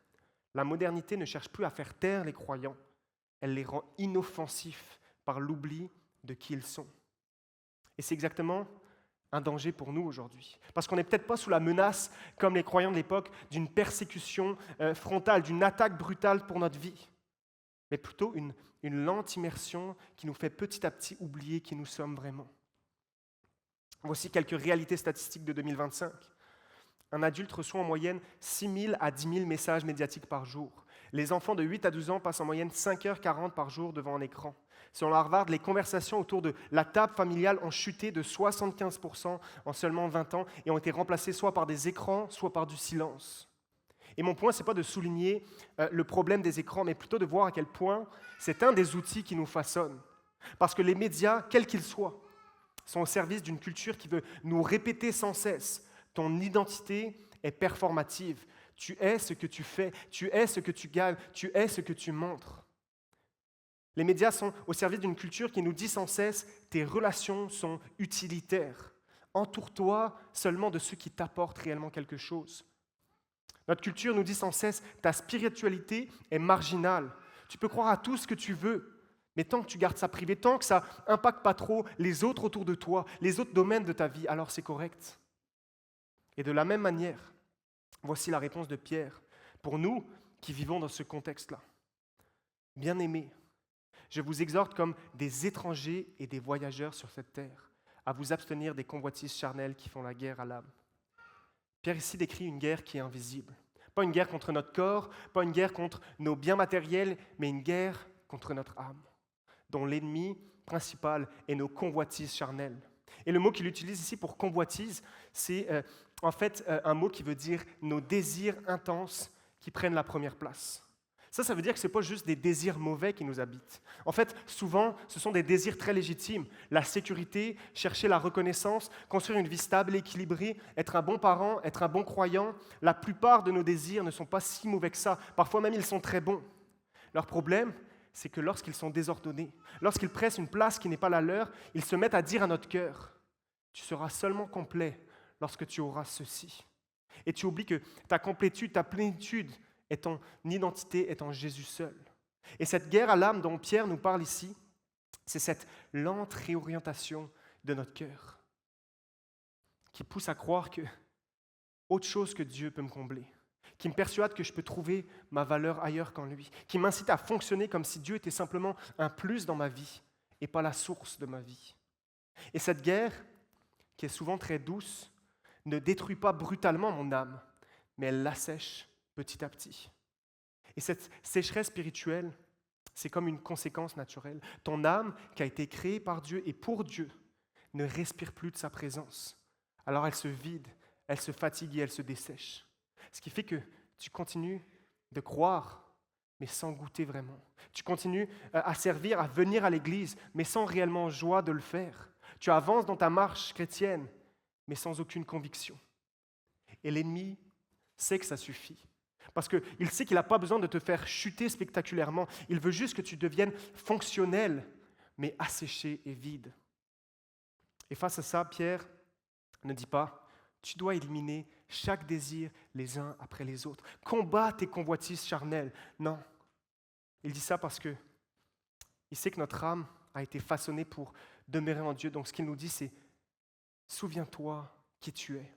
La modernité ne cherche plus à faire taire les croyants, elle les rend inoffensifs par l'oubli de qui ils sont. Et c'est exactement un danger pour nous aujourd'hui. Parce qu'on n'est peut-être pas sous la menace, comme les croyants de l'époque, d'une persécution frontale, d'une attaque brutale pour notre vie, mais plutôt une lente immersion qui nous fait petit à petit oublier qui nous sommes vraiment. Voici quelques réalités statistiques de 2025. Un adulte reçoit en moyenne 6 000 à 10 000 messages médiatiques par jour. Les enfants de 8 à 12 ans passent en moyenne 5h40 par jour devant un écran. Selon Harvard, les conversations autour de la table familiale ont chuté de 75% en seulement 20 ans et ont été remplacées soit par des écrans, soit par du silence. Et mon point, ce n'est pas de souligner le problème des écrans, mais plutôt de voir à quel point c'est un des outils qui nous façonne. Parce que les médias, quels qu'ils soient, sont au service d'une culture qui veut nous répéter sans cesse: ton identité est performative. Tu es ce que tu fais, tu es ce que tu gagnes, tu es ce que tu montres. Les médias sont au service d'une culture qui nous dit sans cesse: tes relations sont utilitaires. Entoure-toi seulement de ceux qui t'apportent réellement quelque chose. Notre culture nous dit sans cesse: ta spiritualité est marginale. Tu peux croire à tout ce que tu veux, mais tant que tu gardes ça privé, tant que ça n'impacte pas trop les autres autour de toi, les autres domaines de ta vie, alors c'est correct. Et de la même manière, voici la réponse de Pierre pour nous qui vivons dans ce contexte-là. Bien-aimés, je vous exhorte comme des étrangers et des voyageurs sur cette terre à vous abstenir des convoitises charnelles qui font la guerre à l'âme. Pierre ici décrit une guerre qui est invisible. Pas une guerre contre notre corps, pas une guerre contre nos biens matériels, mais une guerre contre notre âme, dont l'ennemi principal est nos convoitises charnelles. Et le mot qu'il utilise ici pour convoitise, c'est en fait un mot qui veut dire nos désirs intenses qui prennent la première place. Ça veut dire que ce n'est pas juste des désirs mauvais qui nous habitent. En fait, souvent, ce sont des désirs très légitimes. La sécurité, chercher la reconnaissance, construire une vie stable et équilibrée, être un bon parent, être un bon croyant. La plupart de nos désirs ne sont pas si mauvais que ça. Parfois même, ils sont très bons. Leur problème, c'est que lorsqu'ils sont désordonnés, lorsqu'ils pressent une place qui n'est pas la leur, ils se mettent à dire à notre cœur: tu seras seulement complet lorsque tu auras ceci. Et tu oublies que ta complétude, ta plénitude, et ton identité est en Jésus seul. Et cette guerre à l'âme dont Pierre nous parle ici, c'est cette lente réorientation de notre cœur qui pousse à croire que autre chose que Dieu peut me combler, qui me persuade que je peux trouver ma valeur ailleurs qu'en lui, qui m'incite à fonctionner comme si Dieu était simplement un plus dans ma vie et pas la source de ma vie. Et cette guerre, qui est souvent très douce, ne détruit pas brutalement mon âme, mais elle l'assèche petit à petit. Et cette sécheresse spirituelle, c'est comme une conséquence naturelle. Ton âme, qui a été créée par Dieu et pour Dieu, ne respire plus de sa présence. Alors elle se vide, elle se fatigue et elle se dessèche. Ce qui fait que tu continues de croire, mais sans goûter vraiment. Tu continues à servir, à venir à l'église, mais sans réellement joie de le faire. Tu avances dans ta marche chrétienne, mais sans aucune conviction. Et l'ennemi sait que ça suffit. Parce qu'il sait qu'il n'a pas besoin de te faire chuter spectaculairement. Il veut juste que tu deviennes fonctionnel, mais asséché et vide. Et face à ça, Pierre ne dit pas: tu dois éliminer chaque désir les uns après les autres. Combat tes convoitises charnelles. Non. Il dit ça parce qu'il sait que notre âme a été façonnée pour demeurer en Dieu. Donc ce qu'il nous dit, c'est: souviens-toi qui tu es.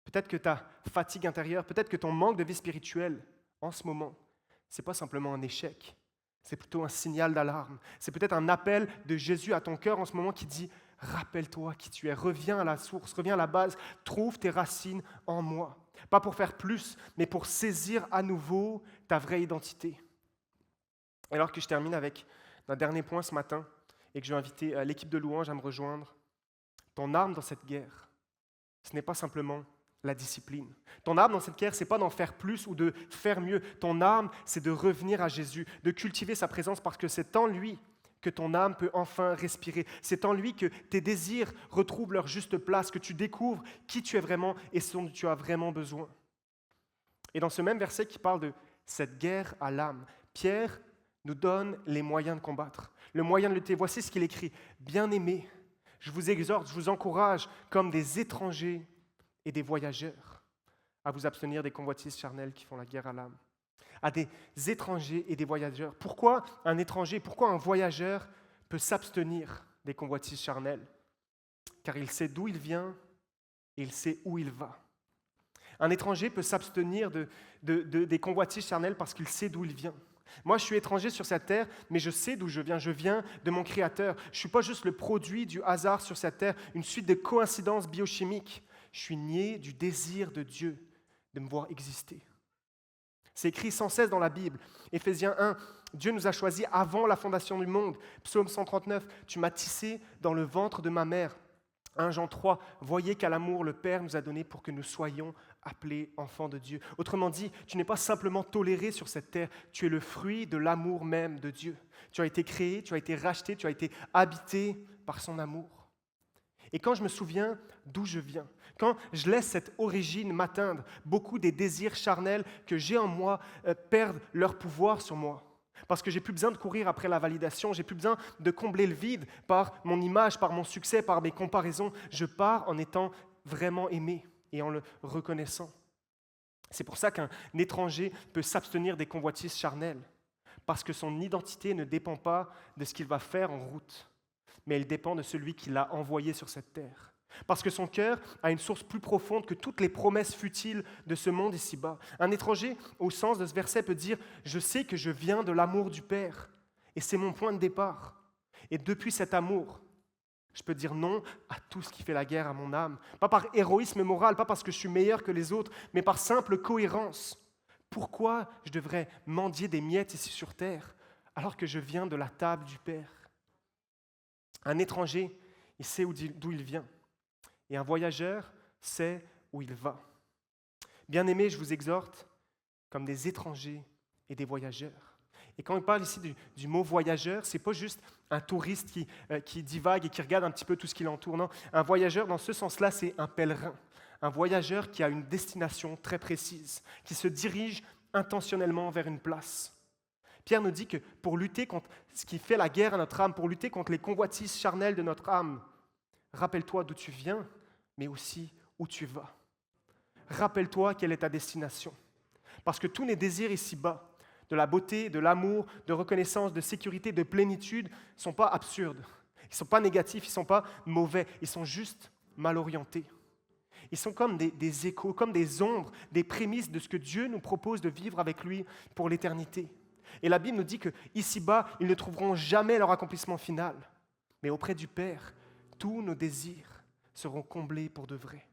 Peut-être que ta fatigue intérieure, peut-être que ton manque de vie spirituelle en ce moment, ce n'est pas simplement un échec, c'est plutôt un signal d'alarme. C'est peut-être un appel de Jésus à ton cœur en ce moment qui dit: rappelle-toi qui tu es, reviens à la source, reviens à la base, trouve tes racines en moi. Pas pour faire plus, mais pour saisir à nouveau ta vraie identité. Alors que je termine avec un dernier point ce matin et que je vais inviter l'équipe de louange à me rejoindre, ton arme dans cette guerre, ce n'est pas simplement la discipline. Ton arme dans cette guerre, ce n'est pas d'en faire plus ou de faire mieux. Ton arme, c'est de revenir à Jésus, de cultiver sa présence parce que c'est en lui que ton âme peut enfin respirer. C'est en lui que tes désirs retrouvent leur juste place, que tu découvres qui tu es vraiment et ce dont tu as vraiment besoin. Et dans ce même verset qui parle de cette guerre à l'âme, Pierre nous donne les moyens de combattre, le moyen de lutter. Voici ce qu'il écrit: bien-aimés, je vous exhorte, je vous encourage comme des étrangers et des voyageurs à vous abstenir des convoitises charnelles qui font la guerre à l'âme. à des étrangers et des voyageurs. Pourquoi un étranger, pourquoi un voyageur peut s'abstenir des convoitises charnelles? Car il sait d'où il vient et il sait où il va. Un étranger peut s'abstenir des convoitises charnelles parce qu'il sait d'où il vient. Moi, je suis étranger sur cette terre, mais je sais d'où je viens. Je viens de mon Créateur. Je ne suis pas juste le produit du hasard sur cette terre, une suite de coïncidences biochimiques. Je suis né du désir de Dieu de me voir exister. C'est écrit sans cesse dans la Bible. Éphésiens 1, Dieu nous a choisis avant la fondation du monde. Psaume 139, tu m'as tissé dans le ventre de ma mère. 1 Jean 3, voyez quel amour le Père nous a donné pour que nous soyons appelés enfants de Dieu. Autrement dit, tu n'es pas simplement toléré sur cette terre, tu es le fruit de l'amour même de Dieu. Tu as été créé, tu as été racheté, tu as été habité par son amour. Et quand je me souviens d'où je viens, quand je laisse cette origine m'atteindre, beaucoup des désirs charnels que j'ai en moi perdent leur pouvoir sur moi. Parce que j'ai plus besoin de courir après la validation, j'ai plus besoin de combler le vide par mon image, par mon succès, par mes comparaisons. Je pars en étant vraiment aimé et en le reconnaissant. C'est pour ça qu'un étranger peut s'abstenir des convoitises charnelles, parce que son identité ne dépend pas de ce qu'il va faire en route, mais elle dépend de celui qui l'a envoyé sur cette terre. Parce que son cœur a une source plus profonde que toutes les promesses futiles de ce monde ici-bas. Un étranger, au sens de ce verset, peut dire « Je sais que je viens de l'amour du Père, et c'est mon point de départ. Et depuis cet amour, je peux dire non à tout ce qui fait la guerre à mon âme. Pas par héroïsme moral, pas parce que je suis meilleur que les autres, mais par simple cohérence. Pourquoi je devrais mendier des miettes ici sur terre, alors que je viens de la table du Père ?» Un étranger, il sait d'où il vient. Et un voyageur sait où il va. Bien-aimés, je vous exhorte comme des étrangers et des voyageurs. Et quand on parle ici du mot voyageur, ce n'est pas juste un touriste qui divague et qui regarde un petit peu tout ce qui l'entoure. Non, un voyageur, dans ce sens-là, c'est un pèlerin. Un voyageur qui a une destination très précise, qui se dirige intentionnellement vers une place. Pierre nous dit que pour lutter contre ce qui fait la guerre à notre âme, pour lutter contre les convoitises charnelles de notre âme, rappelle-toi d'où tu viens, mais aussi où tu vas. Rappelle-toi quelle est ta destination. Parce que tous les désirs ici-bas, de la beauté, de l'amour, de reconnaissance, de sécurité, de plénitude, ne sont pas absurdes. Ils ne sont pas négatifs, ils ne sont pas mauvais, ils sont juste mal orientés. Ils sont comme des échos, comme des ombres, des prémices de ce que Dieu nous propose de vivre avec lui pour l'éternité. Et la Bible nous dit qu'ici-bas, ils ne trouveront jamais leur accomplissement final. Mais auprès du Père, tous nos désirs seront comblés pour de vrai.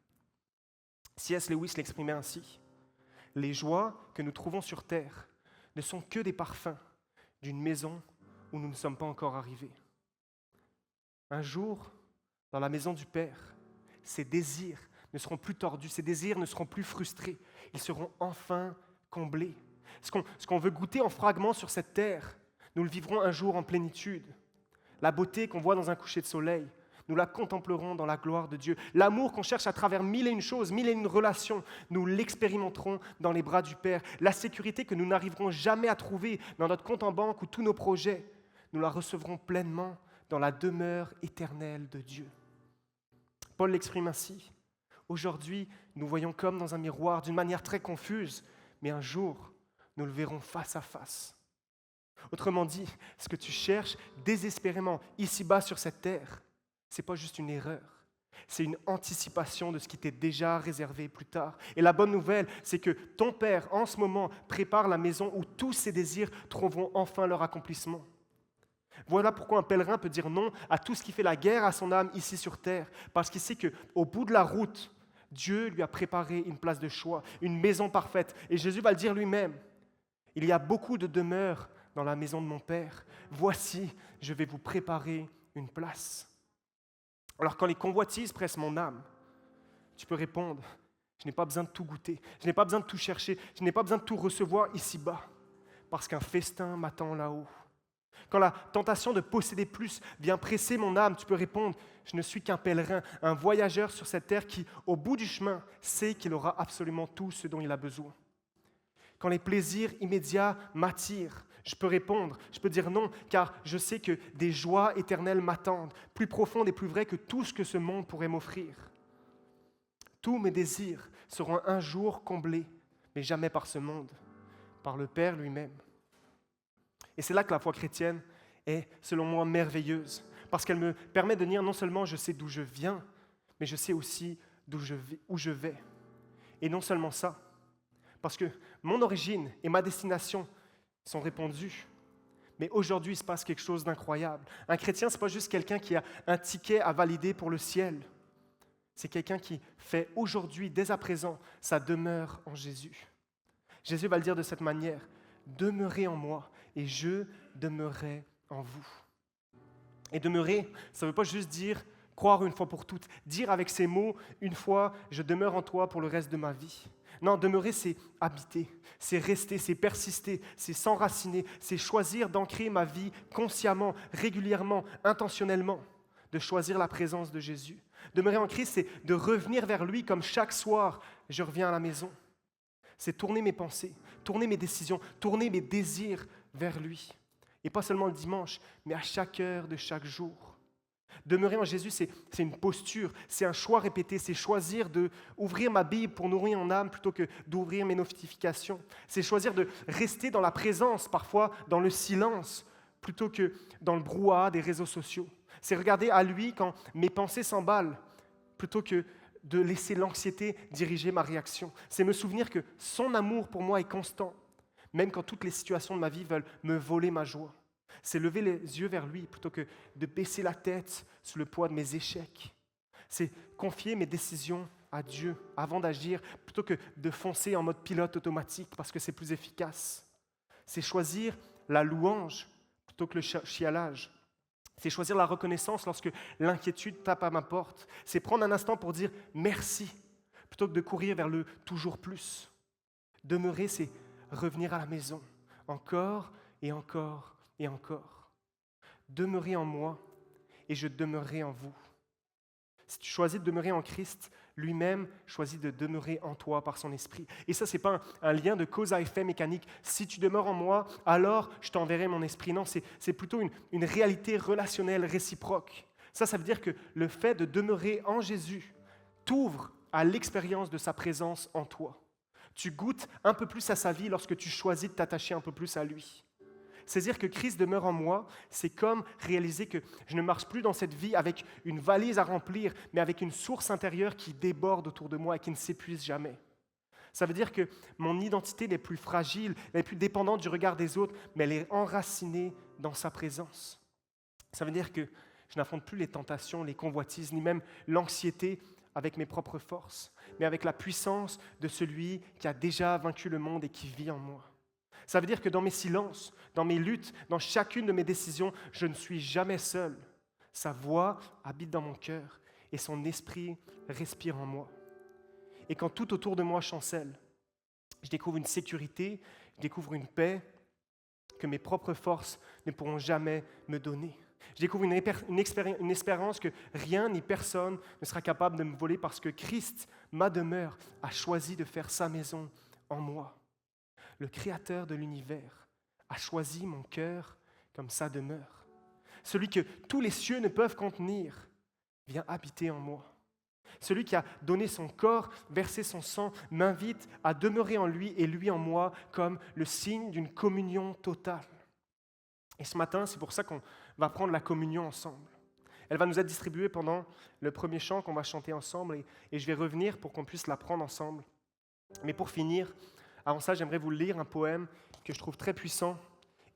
C.S. Lewis l'exprimait ainsi. Les joies que nous trouvons sur terre ne sont que des parfums d'une maison où nous ne sommes pas encore arrivés. Un jour, dans la maison du Père, ces désirs ne seront plus tordus, ces désirs ne seront plus frustrés, ils seront enfin comblés. Ce qu'on veut goûter en fragments sur cette terre, nous le vivrons un jour en plénitude. La beauté qu'on voit dans un coucher de soleil, nous la contemplerons dans la gloire de Dieu. L'amour qu'on cherche à travers mille et une choses, mille et une relations, nous l'expérimenterons dans les bras du Père. La sécurité que nous n'arriverons jamais à trouver dans notre compte en banque ou tous nos projets, nous la recevrons pleinement dans la demeure éternelle de Dieu. Paul l'exprime ainsi. Aujourd'hui, nous voyons comme dans un miroir, d'une manière très confuse, mais un jour, nous le verrons face à face. Autrement dit, ce que tu cherches désespérément ici-bas sur cette terre, ce n'est pas juste une erreur, c'est une anticipation de ce qui t'est déjà réservé plus tard. Et la bonne nouvelle, c'est que ton Père, en ce moment, prépare la maison où tous ses désirs trouveront enfin leur accomplissement. Voilà pourquoi un pèlerin peut dire non à tout ce qui fait la guerre à son âme ici sur terre, parce qu'il sait qu'au bout de la route, Dieu lui a préparé une place de choix, une maison parfaite. Et Jésus va le dire lui-même. Il y a beaucoup de demeures dans la maison de mon Père. Voici, je vais vous préparer une place. Alors quand les convoitises pressent mon âme, tu peux répondre, je n'ai pas besoin de tout goûter, je n'ai pas besoin de tout chercher, je n'ai pas besoin de tout recevoir ici-bas, parce qu'un festin m'attend là-haut. Quand la tentation de posséder plus vient presser mon âme, tu peux répondre, je ne suis qu'un pèlerin, un voyageur sur cette terre qui, au bout du chemin, sait qu'il aura absolument tout ce dont il a besoin. Quand les plaisirs immédiats m'attirent, je peux répondre, je peux dire non, car je sais que des joies éternelles m'attendent, plus profondes et plus vraies que tout ce que ce monde pourrait m'offrir. Tous mes désirs seront un jour comblés, mais jamais par ce monde, par le Père lui-même. Et c'est là que la foi chrétienne est, selon moi, merveilleuse, parce qu'elle me permet de dire non seulement je sais d'où je viens, mais je sais aussi où je vais. Et non seulement ça, parce que mon origine et ma destination sont répondues, mais aujourd'hui, il se passe quelque chose d'incroyable. Un chrétien, ce n'est pas juste quelqu'un qui a un ticket à valider pour le ciel. C'est quelqu'un qui fait aujourd'hui, dès à présent, sa demeure en Jésus. Jésus va le dire de cette manière, « Demeurez en moi et je demeurerai en vous. » Et demeurer, ça ne veut pas juste dire croire une fois pour toutes, dire avec ces mots, une fois, je demeure en toi pour le reste de ma vie. Non, demeurer, c'est habiter, c'est rester, c'est persister, c'est s'enraciner, c'est choisir d'ancrer ma vie consciemment, régulièrement, intentionnellement, de choisir la présence de Jésus. Demeurer en Christ, c'est de revenir vers lui comme chaque soir, je reviens à la maison. C'est tourner mes pensées, tourner mes décisions, tourner mes désirs vers lui. Et pas seulement le dimanche, mais à chaque heure de chaque jour. Demeurer en Jésus, c'est une posture, c'est un choix répété, c'est choisir d'ouvrir ma Bible pour nourrir mon âme plutôt que d'ouvrir mes notifications. C'est choisir de rester dans la présence, parfois dans le silence, plutôt que dans le brouhaha des réseaux sociaux. C'est regarder à lui quand mes pensées s'emballent, plutôt que de laisser l'anxiété diriger ma réaction. C'est me souvenir que son amour pour moi est constant, même quand toutes les situations de ma vie veulent me voler ma joie. C'est lever les yeux vers lui plutôt que de baisser la tête sous le poids de mes échecs. C'est confier mes décisions à Dieu avant d'agir plutôt que de foncer en mode pilote automatique parce que c'est plus efficace. C'est choisir la louange plutôt que le chialage. C'est choisir la reconnaissance lorsque l'inquiétude tape à ma porte. C'est prendre un instant pour dire merci plutôt que de courir vers le toujours plus. Demeurer, c'est revenir à la maison encore et encore et encore. Demeurez en moi et je demeurerai en vous. Si tu choisis de demeurer en Christ, lui-même choisit de demeurer en toi par son esprit. Et ça, ce n'est pas un lien de cause à effet mécanique. Si tu demeures en moi, alors je t'enverrai mon esprit. Non, c'est plutôt une réalité relationnelle réciproque. Ça veut dire que le fait de demeurer en Jésus t'ouvre à l'expérience de sa présence en toi. Tu goûtes un peu plus à sa vie lorsque tu choisis de t'attacher un peu plus à lui. Saisir que Christ demeure en moi, c'est comme réaliser que je ne marche plus dans cette vie avec une valise à remplir, mais avec une source intérieure qui déborde autour de moi et qui ne s'épuise jamais. Ça veut dire que mon identité n'est plus fragile, n'est plus dépendante du regard des autres, mais elle est enracinée dans sa présence. Ça veut dire que je n'affronte plus les tentations, les convoitises, ni même l'anxiété avec mes propres forces, mais avec la puissance de celui qui a déjà vaincu le monde et qui vit en moi. Ça veut dire que dans mes silences, dans mes luttes, dans chacune de mes décisions, je ne suis jamais seul. Sa voix habite dans mon cœur et son esprit respire en moi. Et quand tout autour de moi chancelle, je découvre une sécurité, je découvre une paix que mes propres forces ne pourront jamais me donner. Je découvre une espérance que rien ni personne ne sera capable de me voler parce que Christ, ma demeure, a choisi de faire sa maison en moi. Le Créateur de l'univers a choisi mon cœur comme sa demeure. Celui que tous les cieux ne peuvent contenir vient habiter en moi. Celui qui a donné son corps, versé son sang, m'invite à demeurer en lui et lui en moi comme le signe d'une communion totale. Et ce matin, c'est pour ça qu'on va prendre la communion ensemble. Elle va nous être distribuée pendant le premier chant qu'on va chanter ensemble et je vais revenir pour qu'on puisse la prendre ensemble. Mais pour finir, avant ça, j'aimerais vous lire un poème que je trouve très puissant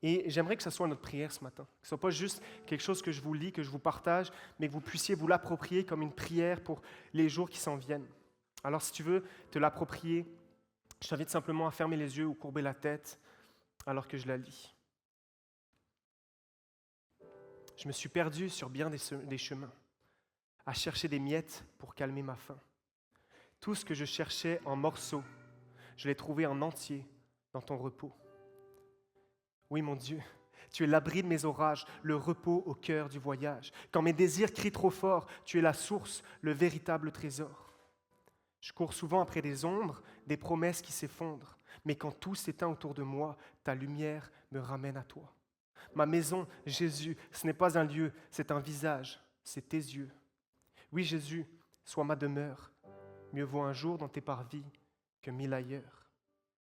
et j'aimerais que ce soit notre prière ce matin. Que ce ne soit pas juste quelque chose que je vous lis, que je vous partage, mais que vous puissiez vous l'approprier comme une prière pour les jours qui s'en viennent. Alors si tu veux te l'approprier, je t'invite simplement à fermer les yeux ou courber la tête alors que je la lis. Je me suis perdu sur bien des chemins, à chercher des miettes pour calmer ma faim. Tout ce que je cherchais en morceaux, je l'ai trouvé en entier dans ton repos. Oui, mon Dieu, tu es l'abri de mes orages, le repos au cœur du voyage. Quand mes désirs crient trop fort, tu es la source, le véritable trésor. Je cours souvent après des ombres, des promesses qui s'effondrent, mais quand tout s'éteint autour de moi, ta lumière me ramène à toi. Ma maison, Jésus, ce n'est pas un lieu, c'est un visage, c'est tes yeux. Oui, Jésus, sois ma demeure. Mieux vaut un jour dans tes parvis que 1000 ailleurs.